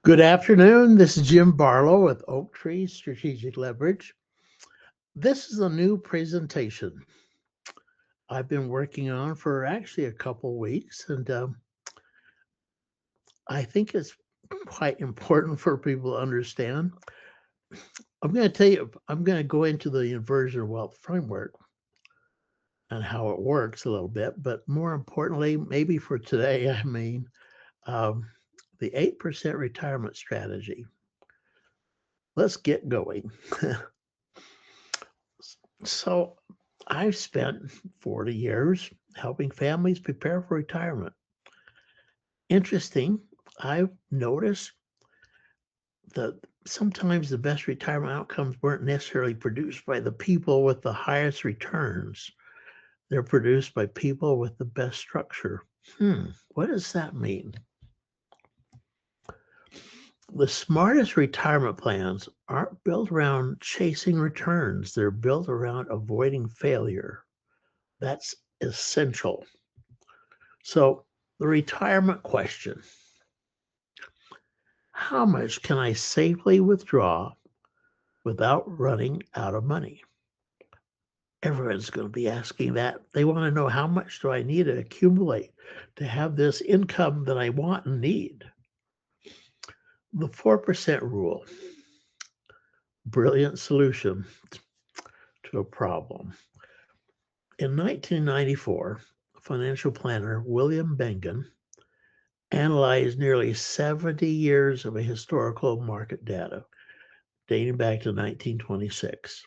Good afternoon. This is Jim Barlow with OakTree Strategic Leverage. This is a new presentation I've been working on for actually a couple weeks, and I think it's quite important for people to understand. I'm going to tell you, I'm going to go into the inversion of wealth framework and how it works a little bit, but more importantly, maybe for today, um, the 8% retirement strategy. Let's get going. So I've spent 40 years helping families prepare for retirement. Interesting, I've noticed that sometimes the best retirement outcomes weren't necessarily produced by the people with the highest returns. They're produced by people with the best structure. What does that mean? The smartest retirement plans aren't built around chasing returns. They're built around avoiding failure. That's essential. So, the retirement question: how much can I safely withdraw without running out of money? Everyone's going to be asking that. They want to know, how much do I need to accumulate to have this income that I want and need? The 4% rule, brilliant solution to a problem. In 1994, financial planner William Bengen analyzed nearly 70 years of a historical market data dating back to 1926.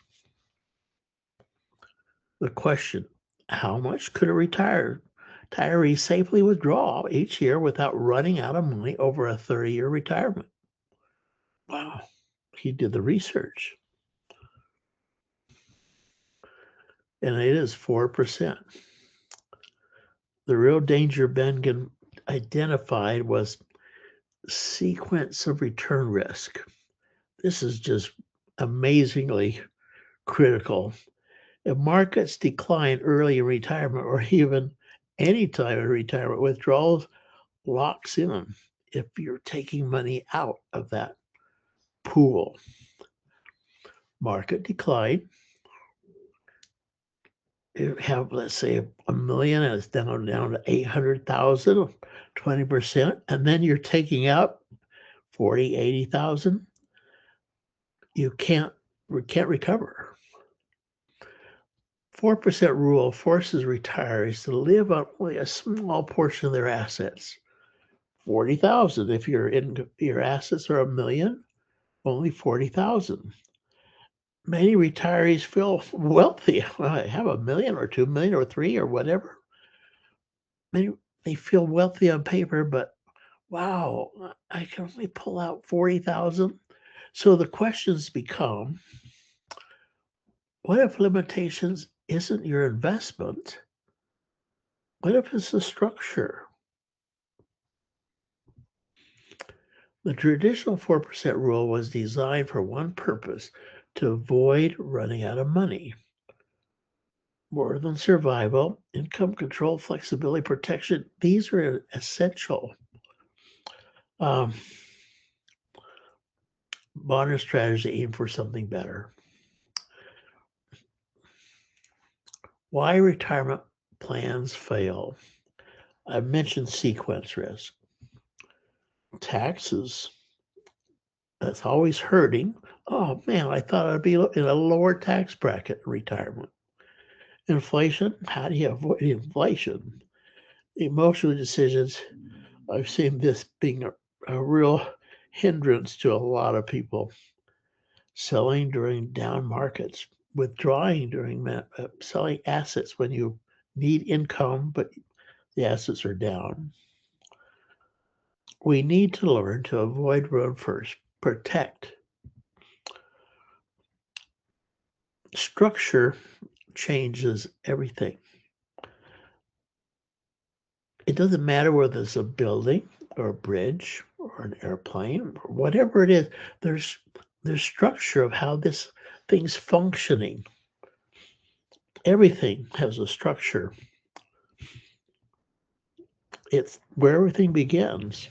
The question: how much could a retiree safely withdraw each year without running out of money over a 30-year retirement? Wow, he did the research, and it is 4%. The real danger Bengen identified was sequence of return risk. This is just amazingly critical. If markets decline early in retirement, or even any time in retirement, withdrawals locks in if you're taking money out of that pool. Market decline, you have, let's say, a million and it's down to 800,000, 20%, and then you're taking out 40, 80,000. You can't recover. 4% rule forces retirees to live on only a small portion of their assets. 40,000. If your assets are a million, only 40,000. Many retirees feel wealthy. Well, I have a million or 2 million or three or whatever. Many, they feel wealthy on paper, but wow, I can only pull out 40,000. So the questions become, what if limitations isn't your investment? What if it's the structure? The traditional 4% rule was designed for one purpose: to avoid running out of money. More than survival, income control, flexibility, protection, these are essential. Um, Modern strategy aim for something better. Why retirement plans fail? I mentioned sequence risk. Taxes, that's always hurting. Oh man, I thought I'd be in a lower tax bracket in retirement. Inflation, how do you avoid inflation? Emotional decisions, I've seen this being a real hindrance to a lot of people. Selling during down markets, withdrawing during selling assets when you need income, but the assets are down. We need to learn to avoid run first, protect. Structure changes everything. It doesn't matter whether it's a building or a bridge or an airplane or whatever it is. There's structure of how this thing's functioning. Everything has a structure. It's where everything begins.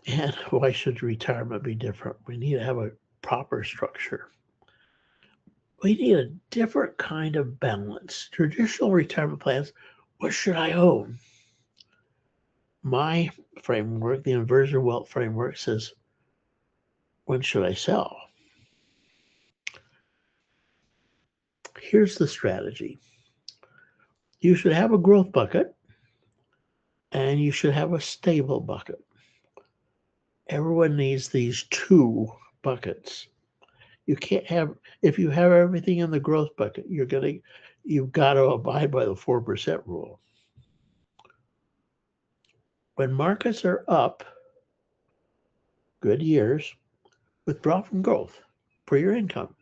And why should retirement be different? We need to have a proper structure. We need a different kind of balance. Traditional retirement plans, what should I own? My framework, the inversion wealth framework, says, when should I sell? Here's the strategy. You should have a growth bucket and you should have a stable bucket. Everyone needs these two buckets. You can't have, if you have everything in the growth bucket, you've got to abide by the 4% rule. When markets are up, good years, withdraw from growth for your income.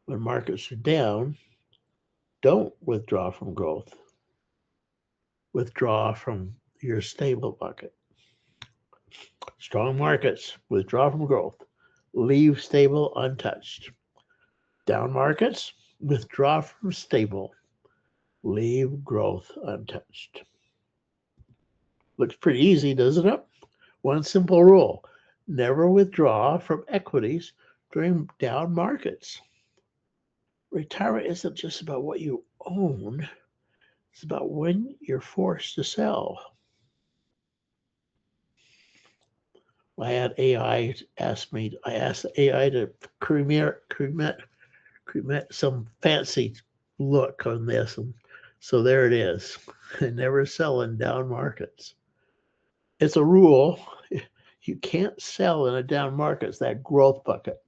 When markets are down, don't withdraw from growth. Withdraw from your stable bucket. Strong markets, withdraw from growth. Leave stable untouched. Down markets, withdraw from stable. Leave growth untouched. Looks pretty easy, doesn't it? One simple rule. Never withdraw from equities during down markets. Retirement isn't just about what you own. It's about when you're forced to sell. I asked the AI to create some fancy look on this. And so there it is. Never sell in down markets. It's a rule. You can't sell in a down market. It's that growth bucket.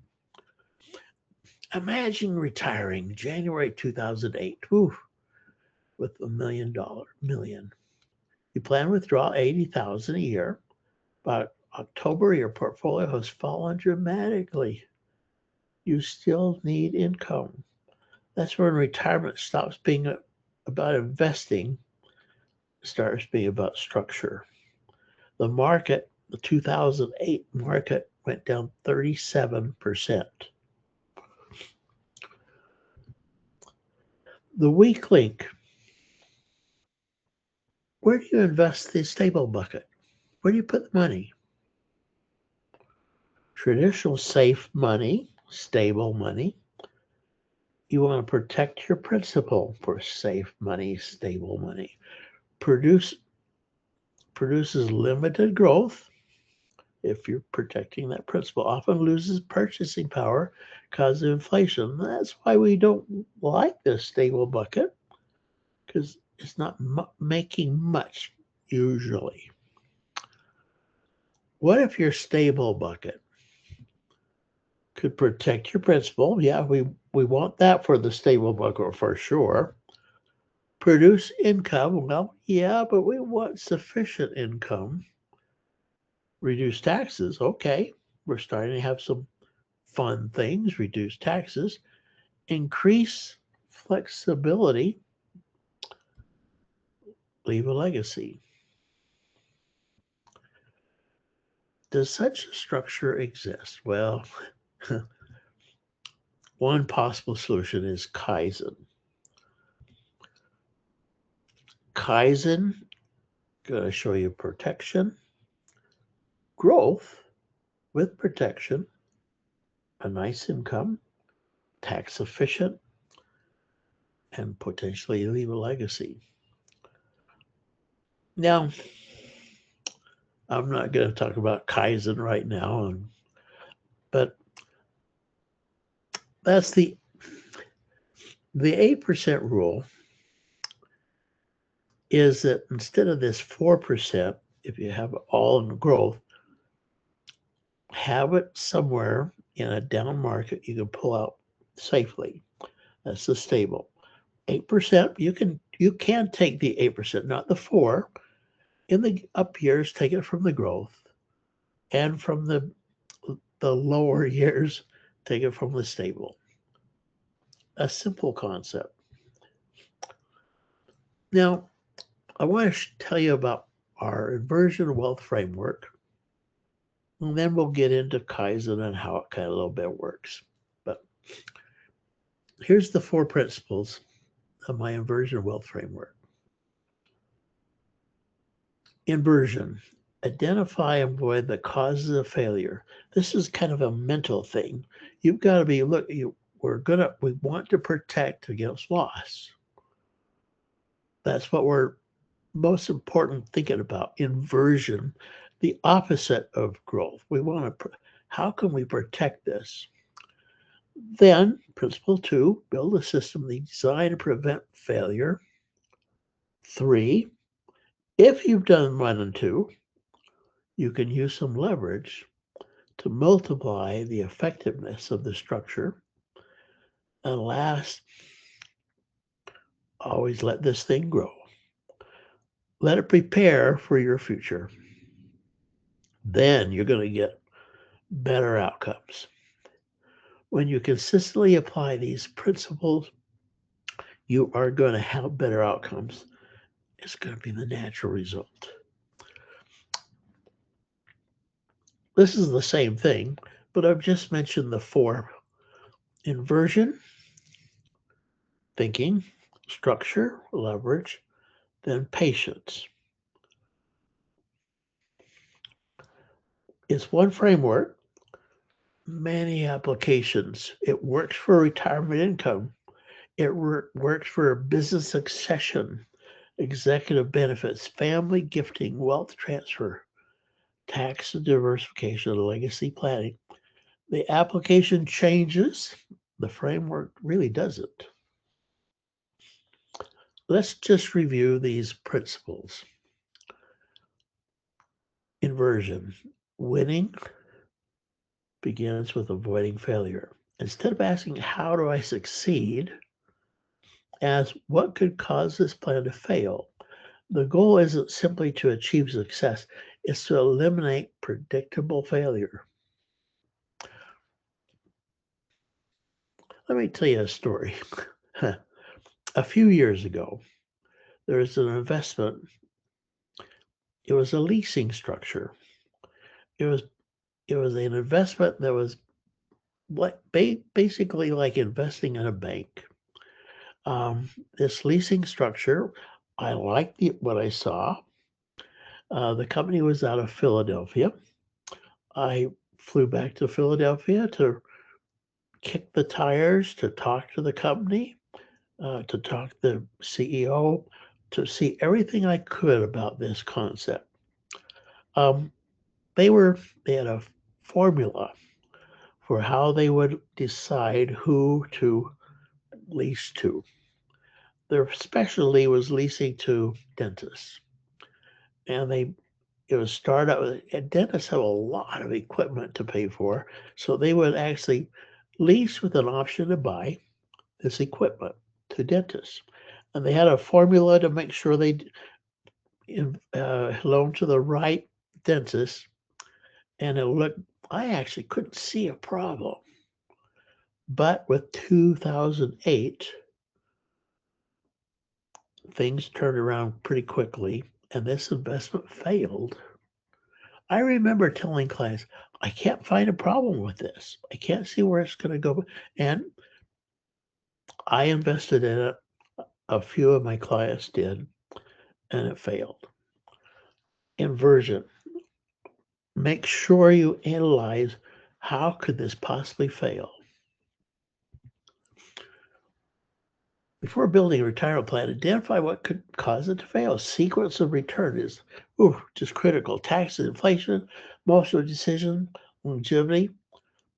Imagine retiring January 2008 with $1 million. You plan to withdraw 80,000 a year. By October, your portfolio has fallen dramatically. You still need income. That's when retirement stops being about investing, starts being about structure. The market, the 2008 market, went down 37%. The weak link. Where do you invest the stable bucket? Where do you put the money? Traditional safe money, stable money. You want to protect your principal for safe money, stable money. Produces limited growth if you're protecting that principal. Often loses purchasing power because of inflation. That's why we don't like this stable bucket, because it's not making much usually. What if your stable bucket could protect your principal? Yeah, we want that for the stable bucket for sure. Produce income? Well, yeah, but we want sufficient income. Reduce taxes? Okay, we're starting to have some fun things. Reduce taxes. Increase flexibility. Leave a legacy. Does such a structure exist? Well, one possible solution is Kaizen. Kaizen, going to show you protection, growth with protection, a nice income, tax efficient, and potentially leave a legacy. Now, I'm not going to talk about Kaizen right now, but that's the 8% rule is that instead of this 4%, if you have all in growth, have it somewhere in a down market you can pull out safely. That's the stable. 8%, you can take the 8%, not the 4. In the up years, take it from the growth, and from the lower years, take it from the stable. A simple concept. Now, I want to tell you about our inversion wealth framework, and then we'll get into Kaizen and how it kind of a little bit works. But here's the 4 principles of my inversion wealth framework. Inversion. Identify and avoid the causes of failure. This is kind of a mental thing. You've got to be we want to protect against loss. That's what we're most important thinking about. Inversion, the opposite of growth. We want to how can we protect this? Then, principle 2, build a system designed to prevent failure. 3, if you've done 1 and 2, you can use some leverage to multiply the effectiveness of the structure. And last, always let this thing grow. Let it prepare for your future. Then you're going to get better outcomes. When you consistently apply these principles, you are going to have better outcomes. It's going to be the natural result. This is the same thing, but I've just mentioned the 4: inversion, thinking, structure, leverage, then patience. It's one framework, many applications. It works for retirement income. It works for business succession, executive benefits, family gifting, wealth transfer, tax diversification, legacy planning. The application changes, the framework really doesn't. Let's just review these principles. Inversion. Winning begins with avoiding failure. Instead of asking, how do I succeed? Ask, what could cause this plan to fail? The goal isn't simply to achieve success, it's to eliminate predictable failure. Let me tell you a story. A few years ago, there was an investment. It was a leasing structure. It was an investment that was basically like investing in a bank. This leasing structure, I liked what I saw. The company was out of Philadelphia. I flew back to Philadelphia to kick the tires, to talk to the company, to talk to the CEO, to see everything I could about this concept. They had a formula for how they would decide who to lease to. Their specialty was leasing to dentists. And it was start out with, and dentists have a lot of equipment to pay for. So they would actually lease with an option to buy this equipment to dentists. And they had a formula to make sure they loan to the right dentist. And I actually couldn't see a problem. But with 2008, things turned around pretty quickly, and this investment failed. I remember telling clients, I can't find a problem with this. I can't see where it's going to go. And I invested in it. A few of my clients did, and it failed. Inversion. Make sure you analyze, how could this possibly fail? Before building a retirement plan, identify what could cause it to fail. Sequence of return is just critical. Taxes, inflation, emotional decision, longevity.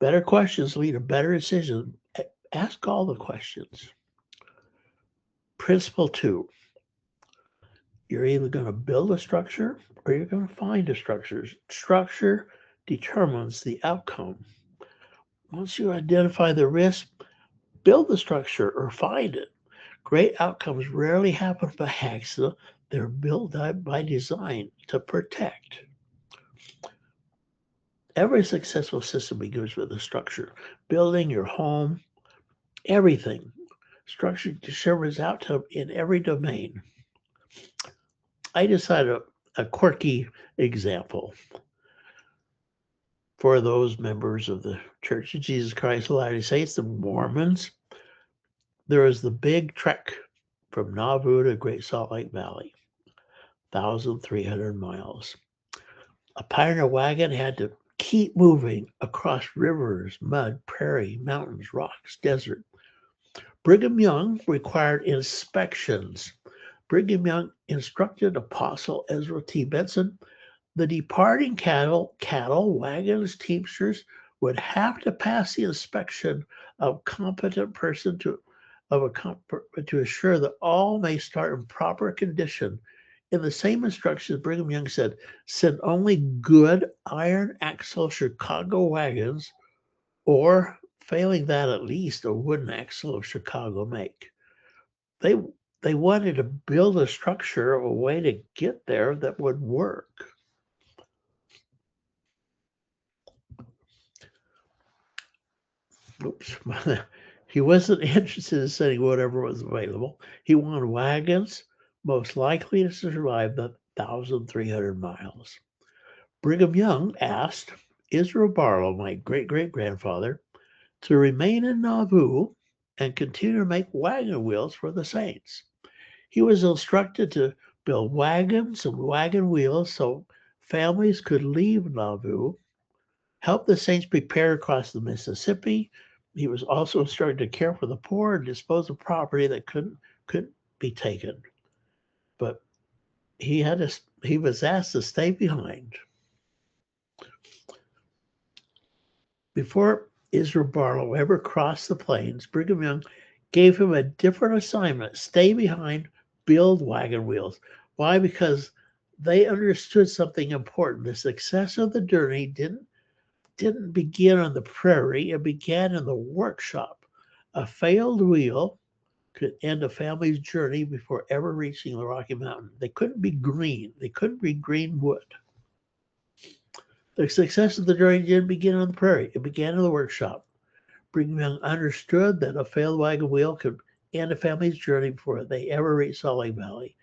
Better questions lead to better decisions. Ask all the questions. Principle 2, you're either going to build a structure or you're going to find a structure. Structure determines the outcome. Once you identify the risk, build the structure or find it. Great outcomes rarely happen by accident. They're built by design to protect. Every successful system begins with a structure. Building your home, everything. Structure determines outcome in every domain. I decided a quirky example for those members of the Church of Jesus Christ of Latter-day Saints, the Mormons. There is the big trek from Nauvoo to Great Salt Lake Valley, 1,300 miles. A pioneer wagon had to keep moving across rivers, mud, prairie, mountains, rocks, desert. Brigham Young required inspections. Brigham Young instructed Apostle Ezra T. Benson the departing cattle, wagons, teamsters would have to pass the inspection of competent person to assure that all may start in proper condition. In the same instructions, Brigham Young said, send only good iron axle Chicago wagons, or failing that, at least a wooden axle of Chicago make. They they wanted to build a structure, a way to get there that would work. Oops. He wasn't interested in sending whatever was available. He wanted wagons most likely to survive the 1,300 miles. Brigham Young asked Israel Barlow, my great-great-grandfather, to remain in Nauvoo and continue to make wagon wheels for the saints. He was instructed to build wagons and wagon wheels so families could leave Nauvoo, help the saints prepare to cross the Mississippi. He was also instructed to care for the poor and dispose of property that couldn't be taken. But he was asked to stay behind. Before Israel Barlow ever crossed the plains, Brigham Young gave him a different assignment: stay behind, build wagon wheels. Why? Because they understood something important. The success of the journey didn't begin on the prairie, it began in the workshop. A failed wheel could end a family's journey before ever reaching the Rocky Mountain. They couldn't be green. They couldn't be green wood. The success of the journey didn't begin on the prairie. It began in the workshop. Brigham Young understood that a failed wagon wheel could end a family's journey before they ever reached Salt Lake Valley.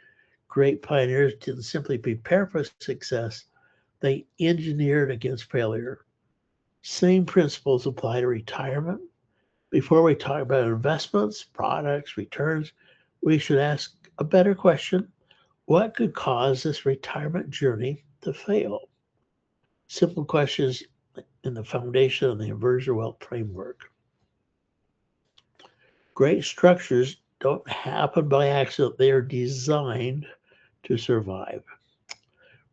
Great pioneers didn't simply prepare for success, they engineered against failure. Same principles apply to retirement. Before we talk about investments, products, returns, we should ask a better question. What could cause this retirement journey to fail? Simple questions in the foundation of the inversion wealth framework. Great structures don't happen by accident. They are designed to survive.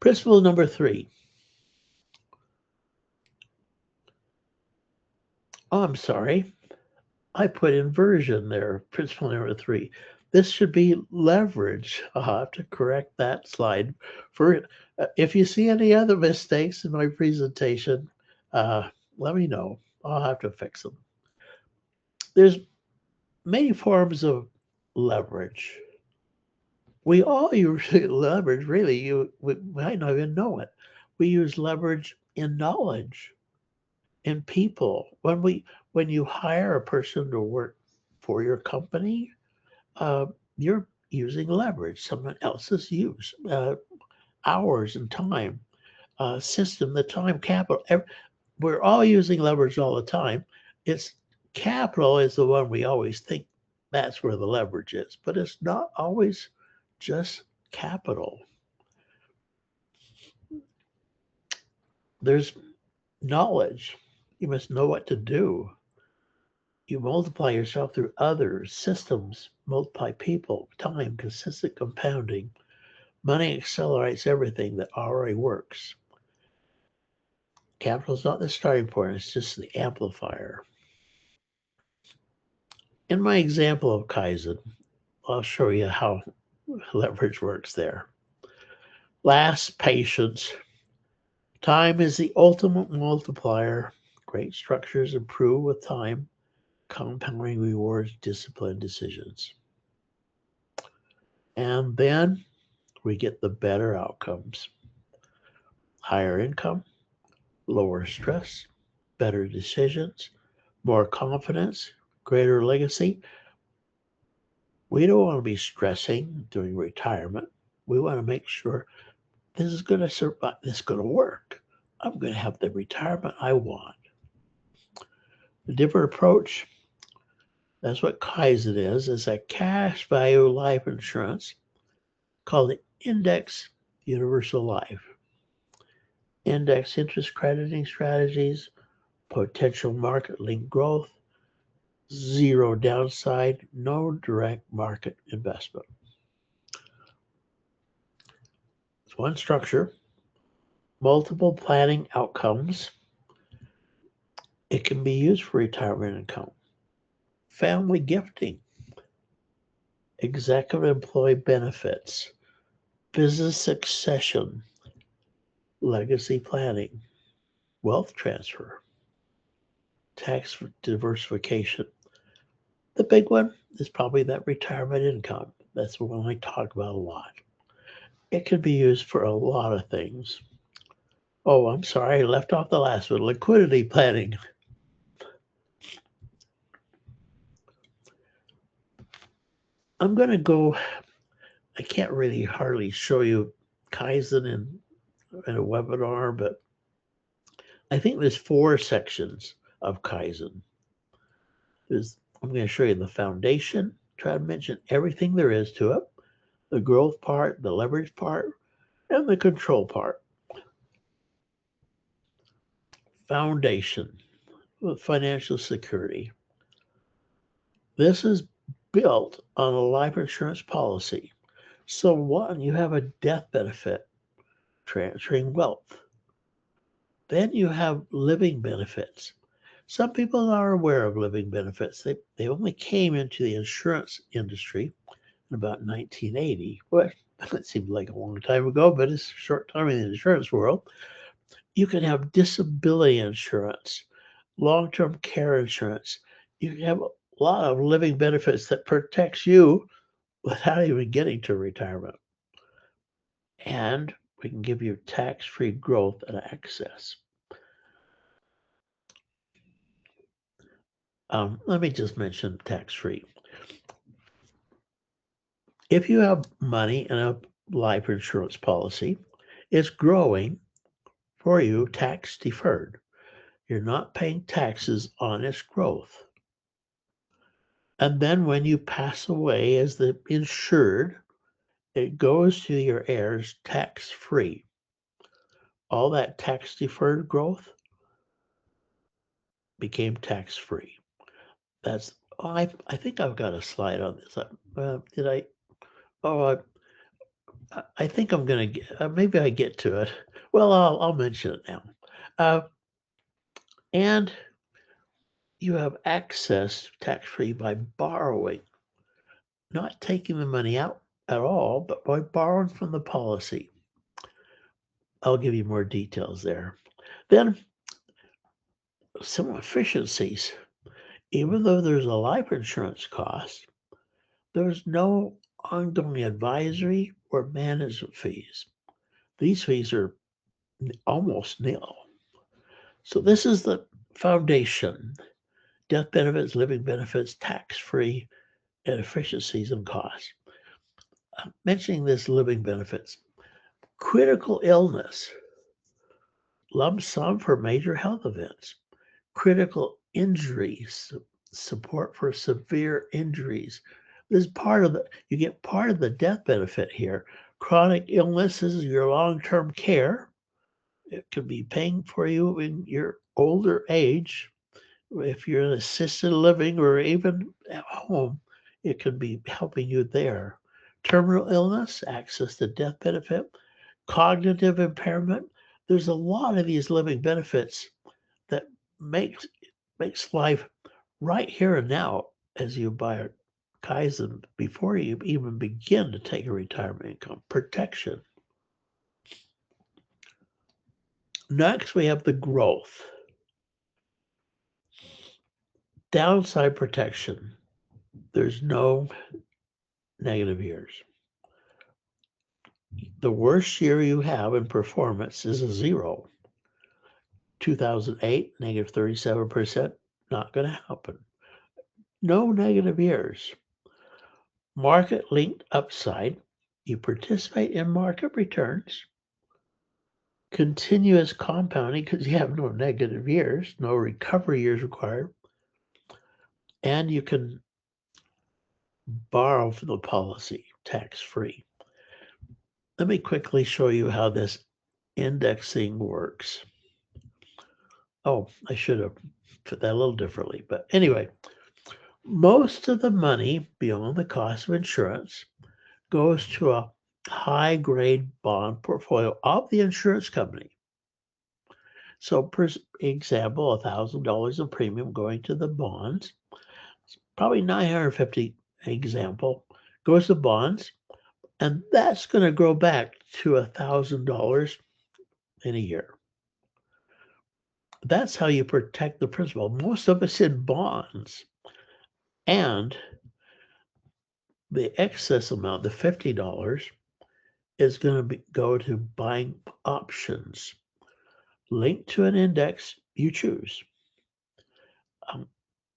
Principle number 3. Oh, I'm sorry. I put inversion there, principle number 3. This should be leverage. I'll have to correct that slide. If you see any other mistakes in my presentation, let me know. I'll have to fix them. There's many forms of leverage. We all use leverage, really. We might not even know it. We use leverage in knowledge, in people. When you hire a person to work for your company, you're using leverage, someone else's use, hours and time, system, the time, capital. We're all using leverage all the time. It's capital is the one we always think that's where the leverage is, but it's not always just capital. There's knowledge. You must know what to do. You multiply yourself through others, systems, multiply people, time, consistent compounding. Money accelerates everything that already works. Capital is not the starting point, it's just the amplifier. In my example of Kaizen, I'll show you how leverage works there. Last, patience. Time is the ultimate multiplier. Great structures improve with time. Compounding rewards disciplined decisions. And then we get the better outcomes. Higher income, lower stress, better decisions, more confidence, greater legacy. We don't want to be stressing during retirement. We want to make sure this is going to survive, this is going to work. I'm going to have the retirement I want. A different approach, that's what Kaizen is a cash value life insurance called the Index Universal Life. index interest crediting strategies, potential market-linked growth, zero downside, no direct market investment. It's one structure, multiple planning outcomes. It can be used for retirement income, family gifting, executive employee benefits, business succession, legacy planning, wealth transfer, tax diversification. The big one is probably that retirement income. That's the one I talk about a lot. It can be used for a lot of things. Oh, I'm sorry, I left off the last one, liquidity planning. I'm going to go, I can't really hardly show you Kaizen in a webinar, but I think there's 4 sections of Kaizen. I'm going to show you the foundation, try to mention everything there is to it, the growth part, the leverage part, and the control part. Foundation with financial security. This is built on a life insurance policy. So one, you have a death benefit transferring wealth. Then you have living benefits. Some people are aware of living benefits. They only came into the insurance industry in about 1980. Well, that seemed like a long time ago, but it's a short time in the insurance world. You can have disability insurance, long-term care insurance. You can have a lot of living benefits that protects you without even getting to retirement. And we can give you tax-free growth and access. Let me just mention tax-free. If you have money in a life insurance policy, it's growing for you tax deferred. You're not paying taxes on its growth. And then when you pass away as the insured, it goes to your heirs tax-free. All that tax deferred growth became tax-free. That's I think I've got a slide on this. Did I? Oh, I think I'm gonna get. Maybe I get to it. Well, I'll mention it now. And you have access tax-free by borrowing, not taking the money out at all, but by borrowing from the policy. I'll give you more details there. Then some efficiencies. Even though there's a life insurance cost, there's no ongoing advisory or management fees. These fees are almost nil. So this is the foundation. Death benefits, living benefits, tax-free, and efficiencies and costs. I'm mentioning this living benefits. Critical illness, lump sum for major health events, critical injuries, support for severe injuries. This is part of you get part of the death benefit here. Chronic illness is your long-term care. It could be paying for you in your older age. If you're in assisted living or even at home, it could be helping you there. Terminal illness, access to death benefit, cognitive impairment. There's a lot of these living benefits that makes life right here and now as you buy a Kaizen before you even begin to take a retirement income. Protection. Next, we have the growth. Downside protection. There's no negative years. The worst year you have in performance is a 0. 2008, negative 37%, not going to happen. No negative years. Market-linked upside. You participate in market returns. Continuous compounding because you have no negative years, no recovery years required. And you can borrow from the policy tax-free. Let me quickly show you how this indexing works. Oh, I should have put that a little differently. But anyway, most of the money beyond the cost of insurance goes to a high grade bond portfolio of the insurance company. So, for example, $1,000 in premium going to the bonds, probably 950 example goes to bonds, and that's going to grow back to $1,000 in a year. That's how you protect the principal. Most of it's in bonds, and the excess amount, the $50, is going to go to buying options linked to an index you choose,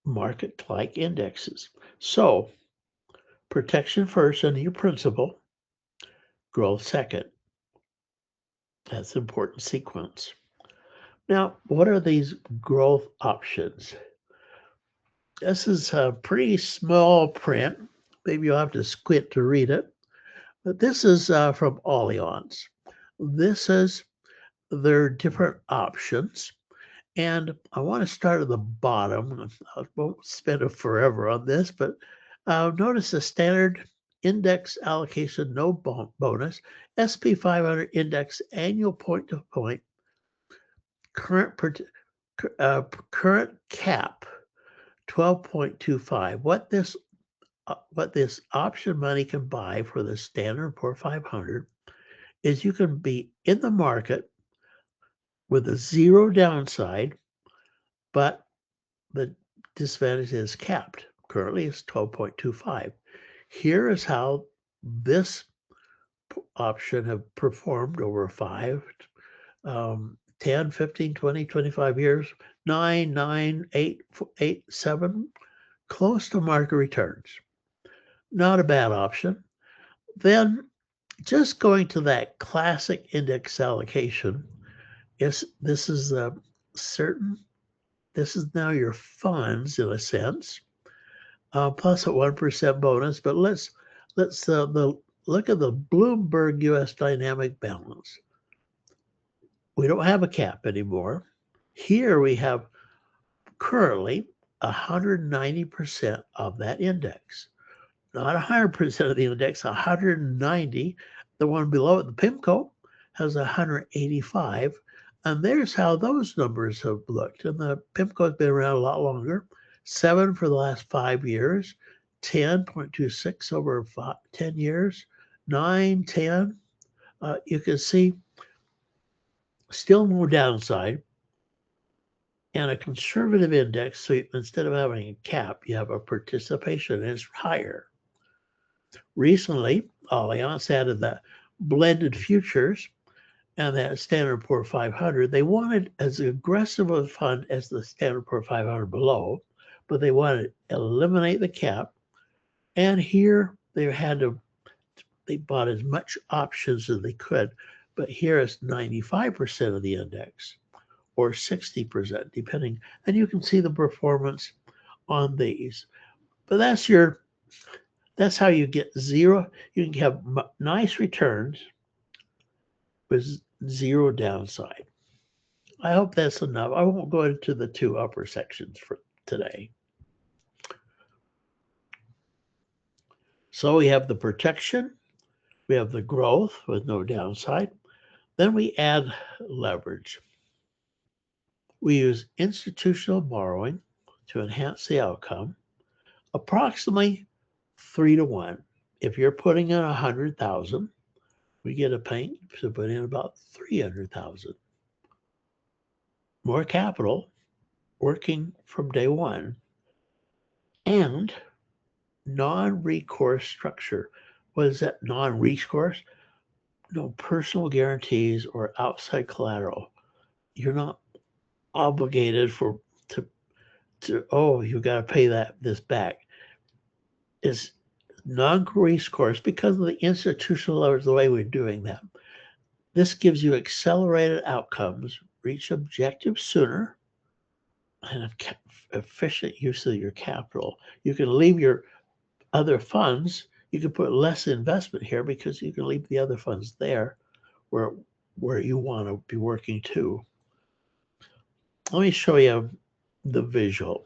market-like indexes. So protection first under your principal, growth second. That's an important sequence. Now, what are these growth options? This is a pretty small print. Maybe you'll have to squint to read it. But this is from Allianz. This is their different options. And I want to start at the bottom. I won't spend forever on this, but notice the standard index allocation, no bonus, SP 500 index, annual point to point, current cap, 12.25. What this option money can buy for the Standard & Poor 500 is you can be in the market with a zero downside, but the disadvantage is capped. Currently, it's 12.25. Here is how this option have performed over 5, 10, 15, 20, 25 years, 9, 8, 7, close to market returns. Not a bad option. Then just going to that classic index allocation, this is now your funds in a sense, plus a 1% bonus. But let's look at the Bloomberg U.S. Dynamic Balance. We don't have a cap anymore. Here we have currently 190% of that index. Not 100% of the index, 190. The one below it, the PIMCO, has 185. And there's how those numbers have looked. And the PIMCO has been around a lot longer. 7 for the last 5 years, 10.26 over 10 years, 9, 10. You can see still more downside. And a conservative index, so instead of having a cap, you have a participation, and it's higher. Recently, Allianz added the blended futures and that Standard & Poor 500. They wanted as aggressive a fund as the Standard & Poor 500 below, but they wanted to eliminate the cap. And here they bought as much options as they could, but here is 95% of the index or 60%, depending. And you can see the performance on these. But that's how you get zero. You can have nice returns with zero downside. I hope that's enough. I won't go into the two upper sections for today. So we have the protection, we have the growth with no downside. Then we add leverage. We use institutional borrowing to enhance the outcome, approximately 3 to 1. If you're putting in 100,000, we get a paying to put in about 300,000. More capital working from day one, and non-recourse structure. What is that non-recourse? No personal guarantees or outside collateral. You're not obligated you've got to pay this back. It's non-recourse because of the institutional leverage, the way we're doing that. This gives you accelerated outcomes, reach objectives sooner, and efficient use of your capital. You can leave your other funds. You can put less investment here because you can leave the other funds there where where you want to be working to. Let me show you the visual.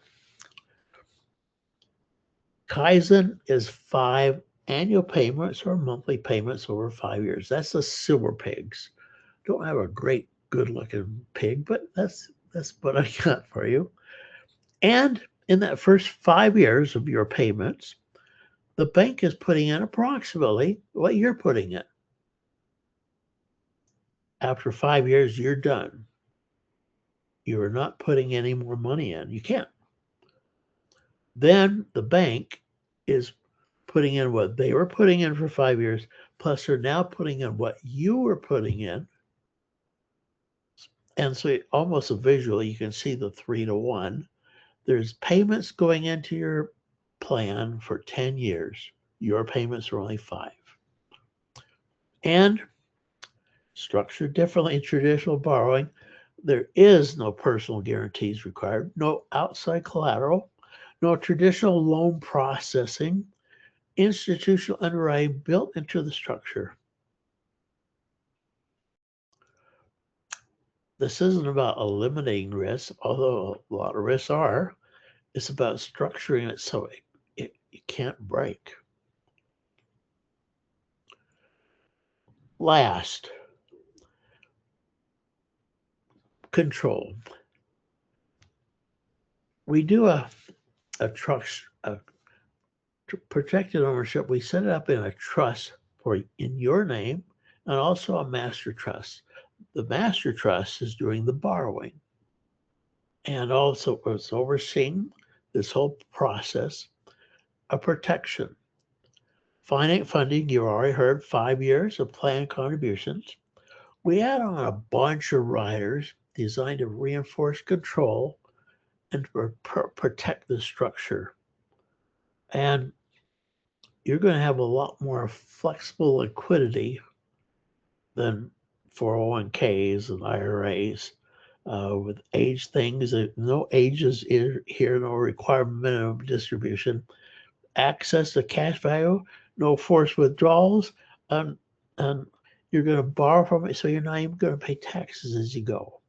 Kaizen is 5 annual payments or monthly payments over 5 years. That's the silver pigs. Don't have a great good looking pig, but that's what I got for you. And in that first 5 years of your payments, the bank is putting in approximately what you're putting in. After 5 years, you're done. You are not putting any more money in. You can't. Then the bank is putting in what they were putting in for 5 years, plus they're now putting in what you were putting in. And so almost visually, you can see the 3-to-1. There's payments going into your plan for 10 years. Your payments are only 5. And structured differently in traditional borrowing, there is no personal guarantees required, no outside collateral, no traditional loan processing, institutional underwriting built into the structure. This isn't about eliminating risks, although a lot of risks are. It's about structuring it so it can't break. Last, control. We do a trust, a protected ownership. We set it up in a trust in your name and also a master trust. The master trust is doing the borrowing and also it's overseeing this whole process of protection. Finite funding, you already heard 5 years of planned contributions. We add on a bunch of riders designed to reinforce control and protect the structure. And you're going to have a lot more flexible liquidity than 401ks and IRAs. With age things, no ages here, no required minimum distribution, access to cash value, no forced withdrawals, and you're going to borrow from it, so you're not even going to pay taxes as you go.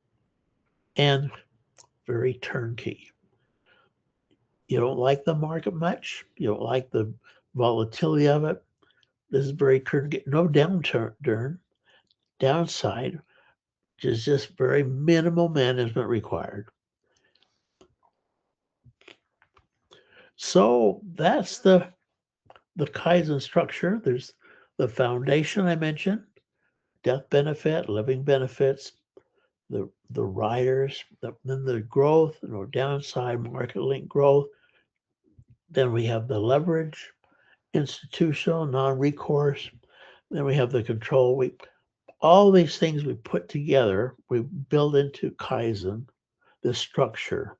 And very turnkey. You don't like the market much, you don't like the volatility of it. This is very turnkey. No downside, just very minimal management required. So that's the Kaizen structure. There's the foundation I mentioned, death benefit, living benefits, the riders, then the growth, downside, market link growth. Then we have the leverage, institutional, non-recourse. Then we have the control. All these things we put together, we build into Kaizen, this structure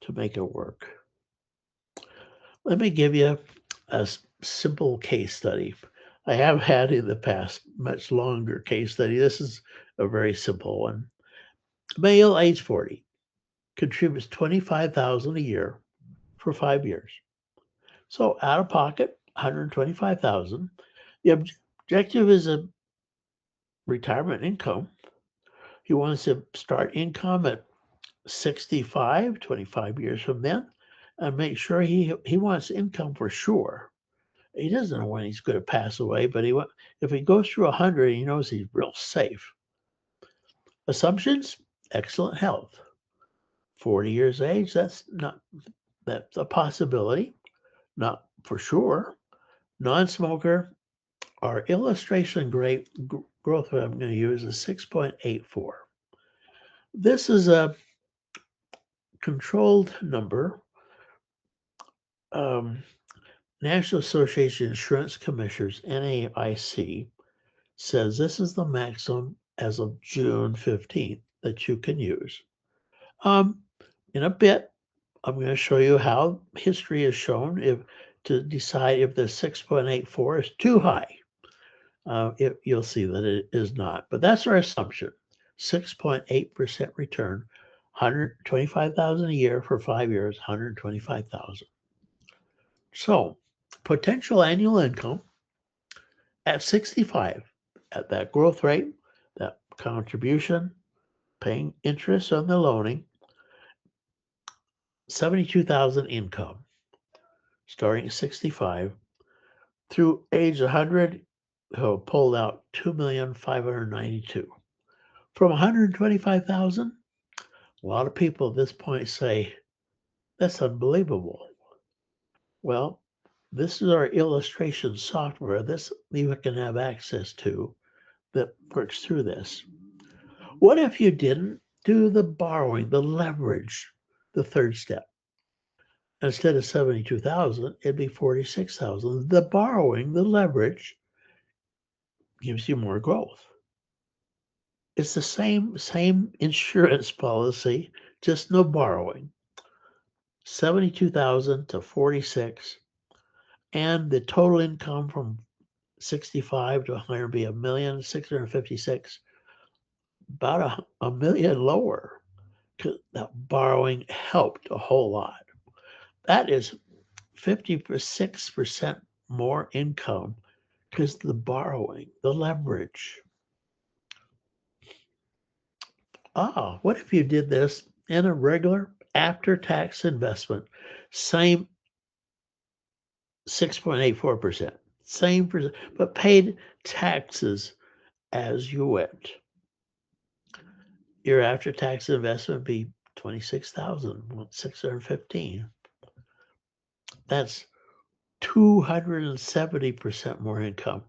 to make it work. Let me give you a simple case study. I have had in the past much longer case study. This is a very simple one. Male, age 40, contributes $25,000 a year for 5 years. So out of pocket, $125,000. The objective is a retirement income. He wants to start income at 65, 25 years from then, and make sure he wants income for sure. He doesn't know when he's going to pass away, but if he goes through 100, he knows he's real safe. Assumptions: excellent health. 40 years age, that's a possibility, not for sure. Non-smoker. Our illustration growth rate I'm going to use is 6.84. This is a controlled number. National Association of Insurance Commissioners, NAIC, says this is the maximum as of June 15th that you can use. In a bit, I'm going to show you how history has shown to decide if the 6.84 is too high. You'll see that it is not, but that's our assumption. 6.8% return, 125,000 a year for 5 years, 125,000. So potential annual income at 65, at that growth rate, that contribution, paying interest on the loaning, 72,000 income, starting at 65. Through age 100, pulled out 2,592,000. From 125,000, a lot of people at this point say, that's unbelievable. Well, this is our illustration software. This you can have access to that works through this. What if you didn't do the borrowing, the leverage, the third step? Instead of 72,000, it'd be 46,000. The borrowing, the leverage, gives you more growth. It's the same insurance policy, just no borrowing. 72,000 to 46, and the total income from 65 to 100 would be 1,656,000, about a million lower. That borrowing helped a whole lot. That is 56% more income because the borrowing, the leverage. What if you did this in a regular after-tax investment? Same 6.84%, same percent, but paid taxes as you went. Your after-tax investment would be 26,615. That's 270% more income.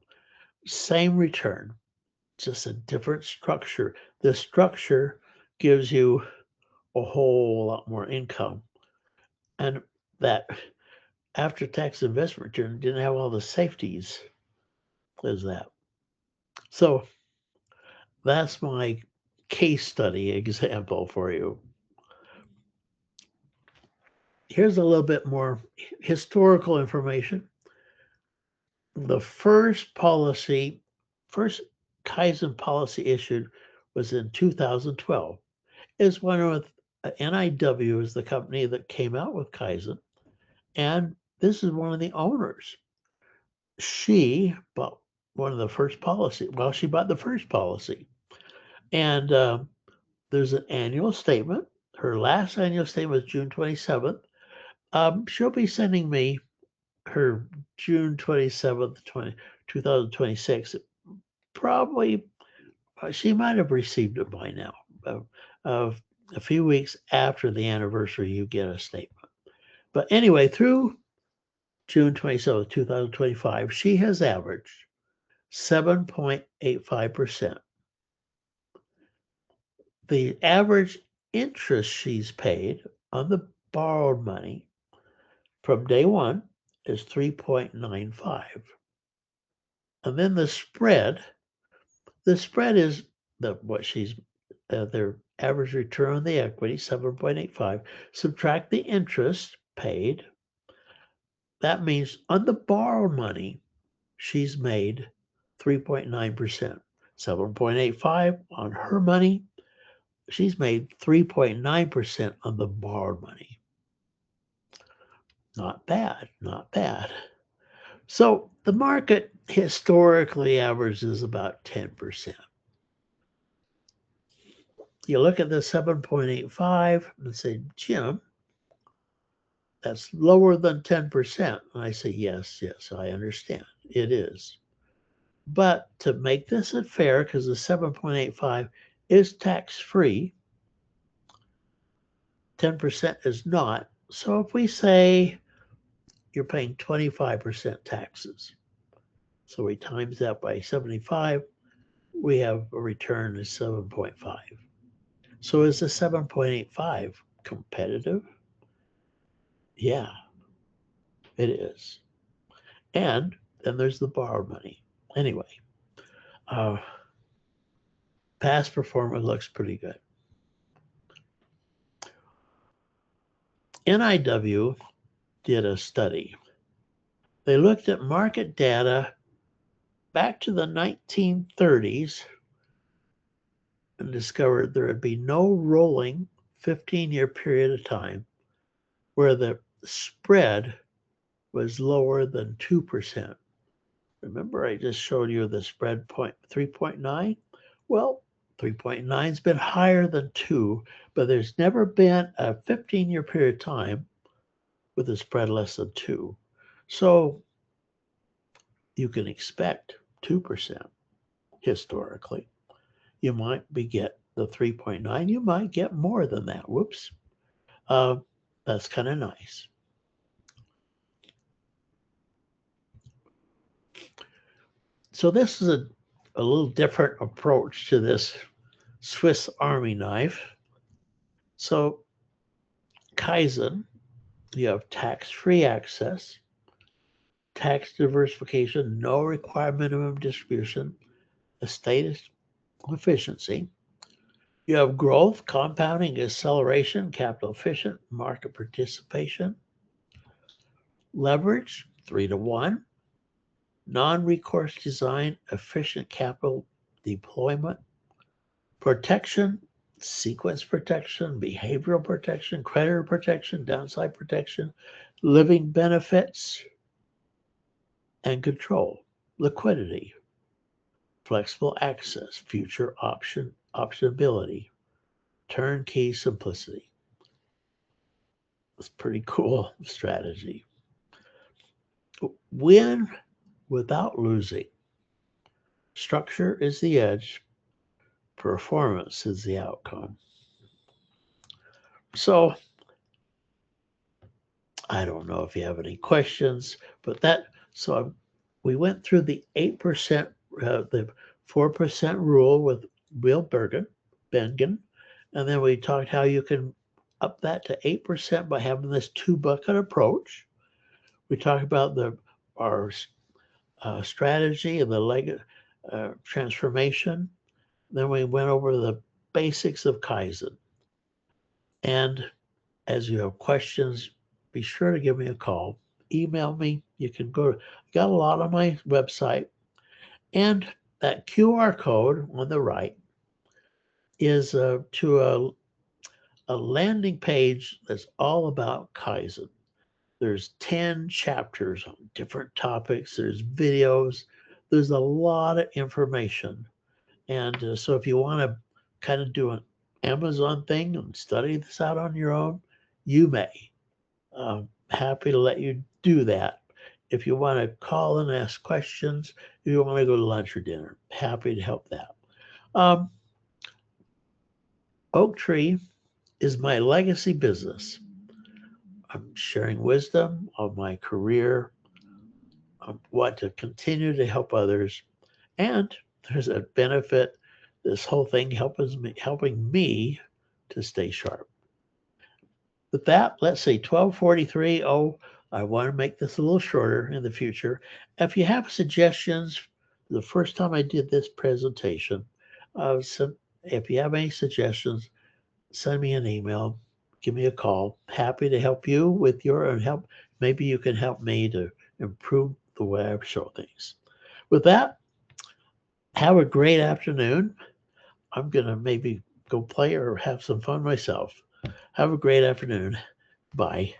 Same return, just a different structure. The structure gives you a whole lot more income. And that after-tax investment return didn't have all the safeties as that. So that's my case study example for you. Here's a little bit more historical information. The first Kaizen policy issued was in 2012. It's one of NIW is the company that came out with Kaizen, and this is one of the owners. She bought one of the first policy. Well, she bought the first policy, and there's an annual statement. Her last annual statement was June 27th. She'll be sending me her June 27th, 2026. Probably, she might have received it by now. Of a few weeks after the anniversary, you get a statement. But anyway, through June 27th, 2025, she has averaged 7.85%. The average interest she's paid on the borrowed money from day one is 3.95. And then the spread is what she's their average return on the equity, 7.85. Subtract the interest paid. That means on the borrowed money, she's made 3.9%. 7.85 on her money. She's made 3.9% on the borrowed money. Not bad, not bad. So the market historically averages about 10%. You look at the 7.85 and say, Jim, that's lower than 10%. And I say, yes, I understand. It is. But to make this fair, because the 7.85 is tax-free, 10% is not. So if we say you're paying 25% taxes, so we times that by 75, we have a return of 7.5. So is the 7.85 competitive? Yeah, it is. And then there's the borrowed money. Anyway, past performance looks pretty good. NIW did a study. They looked at market data back to the 1930s and discovered there would be no rolling 15-year period of time where the spread was lower than 2%. Remember, I just showed you the spread 3.9? Well, 3.9 has been higher than 2, but there's never been a 15-year period of time with a spread less than 2. So you can expect 2% historically. You might get the 3.9. You might get more than that. Whoops. That's kind of nice. So this is a little different approach to this Swiss Army knife. So Kaizen, you have tax-free access, tax diversification, no required minimum distribution, estate efficiency. You have growth, compounding, acceleration, capital efficient, market participation, leverage, 3-to-1, non-recourse design, efficient capital deployment, protection, sequence protection, behavioral protection, creditor protection, downside protection, living benefits, and control, liquidity, flexible access, future optionability, turnkey simplicity. It's a pretty cool strategy. Win without losing. Structure is the edge. Performance is the outcome. So I don't know if you have any questions, but we went through the 8%, the 4% rule with Bill Bengen, and then we talked how you can up that to 8% by having this 2-bucket approach. We talked about our strategy and the transformation. Then we went over the basics of Kaizen. And as you have questions, be sure to give me a call. Email me. You can got a lot on my website. And that QR code on the right is to a landing page that's all about Kaizen. There's 10 chapters on different topics. There's videos. There's a lot of information. And so if you want to kind of do an Amazon thing and study this out on your own, you may. I'm happy to let you do that. If you want to call and ask questions, if you want to go to lunch or dinner, happy to help that. OakTree is my legacy business. I'm sharing wisdom of my career. I want to continue to help others. And there's a benefit, this whole thing helping me to stay sharp. With that, let's say 12:43. Oh, I want to make this a little shorter in the future. If you have suggestions, the first time I did this presentation, if you have any suggestions, send me an email, give me a call. Happy to help you with your help. Maybe you can help me to improve the way I show things. With that, have a great afternoon. I'm going to maybe go play or have some fun myself. Have a great afternoon. Bye.